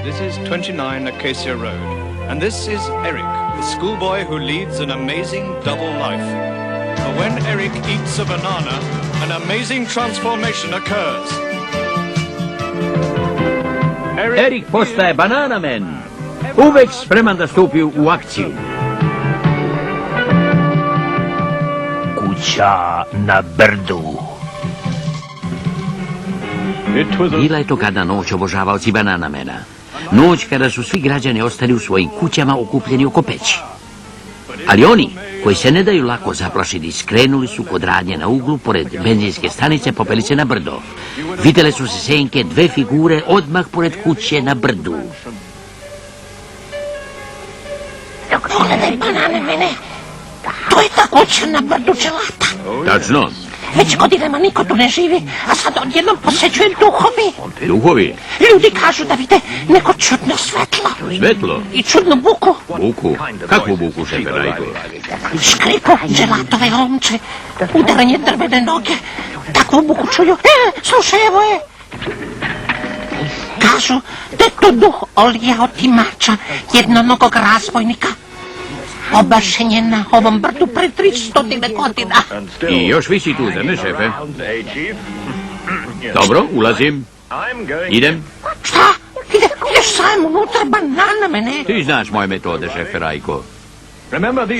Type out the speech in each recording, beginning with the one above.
This is 29 Acacia Road, and this is Eric, the schoolboy who leads an amazing double life. For when Eric eats a banana, an amazing transformation occurs. Erik postaje Banana Man. Uvek spreman da stupi u akciju. Kuća na brdu. Bila je to kada noć, obožavaoci Bananamena. Noć kada su svi građani ostali u svojim kućama okupljeni oko peći. Ali oni, koji se ne daju lako zaplašiti, skrenuli su kod radnje na uglu, pored benzinske stanice, popeli se na brdo. Vidjele su se senke, dve figure, odmah pored kuće na brdu. Pogledaj, Bananamene, to je ta kuća na brdu Dželata. Tačno. Već godinama niko tu ne živi, a sad odjednom posećuju duhovi. Duhovi? Ljudi kažu da vide neko čudno svetlo. Svetlo? I čudnu buku. Buku? Kakvu buku, šefe Rajko? Škripu Dželatove omče, udaranje drvene noge. Takvu buku čuju. Slušaj, evo je. Kažu da je to duh Olija Otimača, jednonogog razbojnika. Obašen je na ovom brdu pre 300 godina. I još visi tu, zar ne, šefe? Dobro, ulazim. Idem. Šta? Ideš sam unutra, Bananamene? Ti znaš moje metode, šefe Rajko.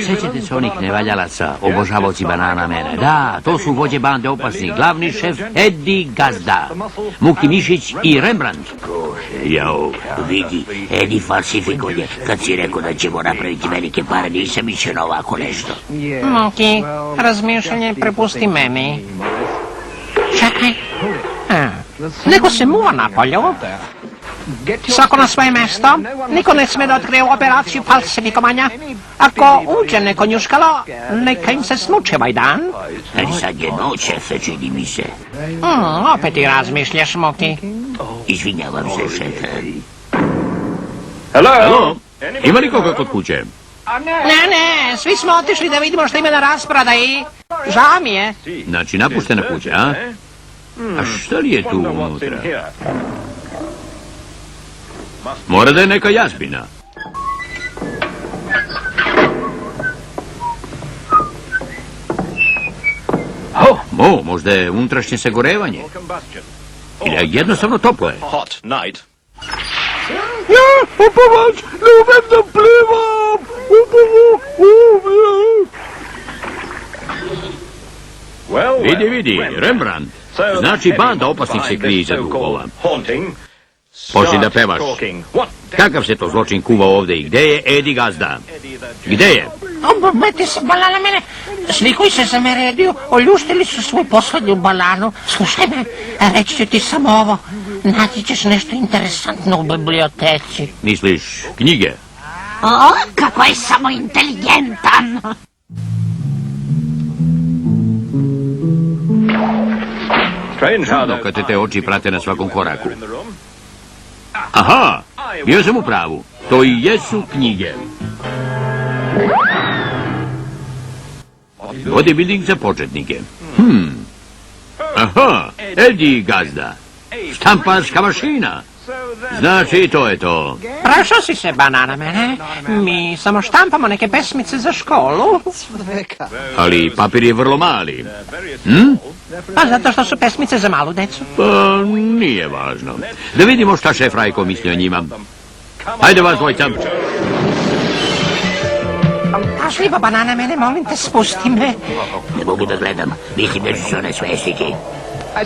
Sjećate se onih nevaljalaca, obožavaoci Bananamene? Da, to su vođe bande opasnih. Glavni šef Eddie Gazda, Muki Mišić i Rembrandt. Jao, vidi, Edi falsifikonje. Kad si rekao da ćemo napraviti velike pare, nisam mišljeno na ovako nešto. Muki, razmišljanje prepusti meni. Čekaj. Neko se muva napolju. Svako na svoje mesto. Niko ne sme da otkrije operaciju falsifikovanja. Ako uđe neko njuškalo, neka im se smuče ovaj dan. Ali sad je noć, šefe, čini mi se. Opet ti razmišljaš, Muki. Izvinjavam se, šefe. Halo? Ima li koga kod kuće? Ne, svi smo otišli da vidimo što ima na rasprodaji. Žao mi je. Znači, napuštena kuća, a? A šta li je tu unutra? Mora da je neka jazbina. Možda je unutrašnje sagorevanje. Ili je jednostavno toplo je. Ja, pomoć, ne umem da plivam. Vidi, Rembrandt. Znači banda opasnih se krije iza duhova. Počni da pevaš. Kakav se to zločin kuva ovdje i gdje je Eddie Gazda? Gdje je? Obometi se, Bananamene. Svi koji se zameredio, oljuštili su svoju poslednju balanu. Slušaj me, reći ću ti samo ovo. Naći ćeš nešto interesantno u biblioteci. Misliš knjige? O, kako je samo inteligentan. Čudno kad te oči prate na svakom koraku. Aha, bio sam u pravu. To i jesu knjige. Bodybuilding za početnike. Aha, Eddie Gazda. Štamparska mašina. Znači, to je to. Prašao si se, Bananamene. Mi samo štampamo neke pesmice za školu. Ali papir je vrlo mali. Pa zato što su pesmice za malu decu. Pa, nije važno. Da vidimo šta šef Rajko misli o njima. Hajde vas dvojca. Pažljivo, Bananamene, molim te, spusti me. Ne mogu da gledam, mislim da ću se one svestiti.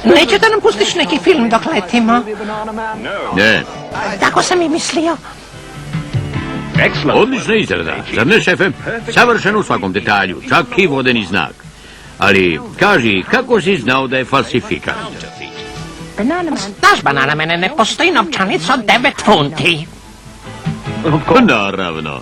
Neće da nam pustiš neki film dok letimo? Ne. Tako sam i mislio. Odlična izrada, zar ne, šefe? Savršeno u svakom detalju, čak i vodeni znak. Ali, kaži, kako si znao da je falsifikat? Znaš, Bananamene, ne postoji novčanica od 9 funti. Naravno.